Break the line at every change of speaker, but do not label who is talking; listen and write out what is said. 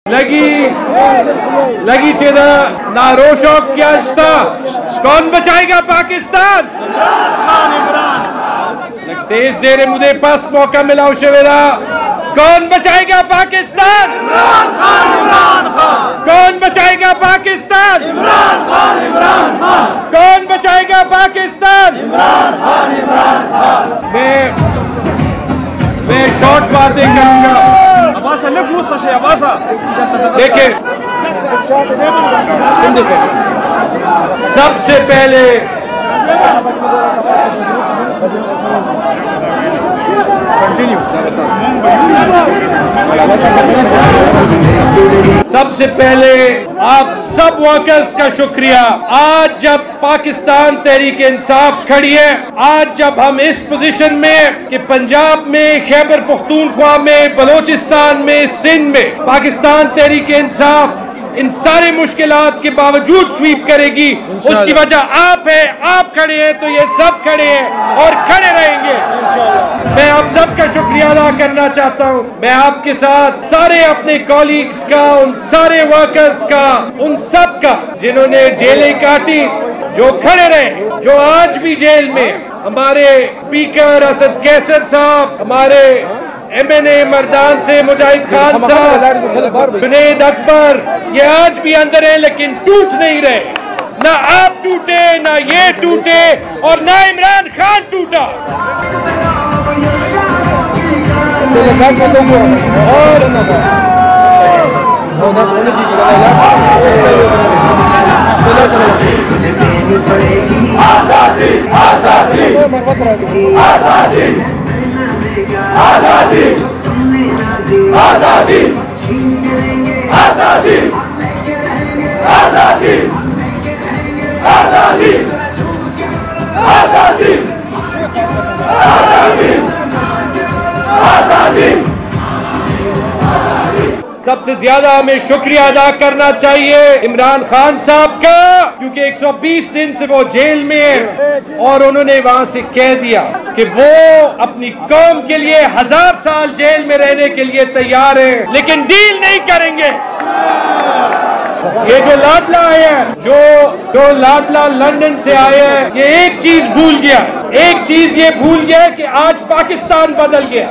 लगी चेदा ना रोशोक क्या रिश्ता कौन बचाएगा पाकिस्तान। देश दे रहे मुझे पास मौका मिला उशेवेरा कौन बचाएगा पाकिस्तान। कौन बचाएगा पाकिस्तान। कौन बचाएगा पाकिस्तान। मैं शॉर्ट बातें करूंगा। देखिए सबसे पहले आप सब वर्कर्स का शुक्रिया। आज जब पाकिस्तान तहरीक इंसाफ खड़ी है, आज जब हम इस पोजीशन में कि पंजाब में, खैबर पख्तूनख्वा में, बलोचिस्तान में, सिंध में पाकिस्तान तहरीक इंसाफ इन सारे मुश्किलात के बावजूद स्वीप करेगी, उसकी वजह आप है। आप खड़े हैं तो ये सब खड़े हैं और खड़े रहेंगे। मैं आप सबका शुक्रिया अदा करना चाहता हूं। मैं आपके साथ सारे अपने कॉलीग्स का, उन सारे वर्कर्स का, उन सब का जिन्होंने जेलें काटी, जो खड़े रहे, जो आज भी जेल में, हमारे स्पीकर असद कैसर साहब, हमारे MNA मर्दान से मुजाहिद खान साहब, जुनैद अकबर, ये आज भी अंदर है लेकिन टूट नहीं रहे। ना आप टूटे, ना ये टूटे और ना इमरान खान टूटा।
आजादी आजादी आजादी आजादी आजादी आजादी आजादी आजादी आजादी आजादी।
सबसे ज्यादा हमें शुक्रिया अदा करना चाहिए इमरान खान साहब का, क्योंकि 120 दिन से वो जेल में है और उन्होंने वहां से कह दिया कि वो अपनी कौम के लिए 1000 साल जेल में रहने के लिए तैयार है, लेकिन डील नहीं करेंगे। ये जो लाडला आया है, जो लाडला लंदन से आया है, ये एक चीज भूल गया, एक चीज ये भूल गया कि आज पाकिस्तान बदल गया।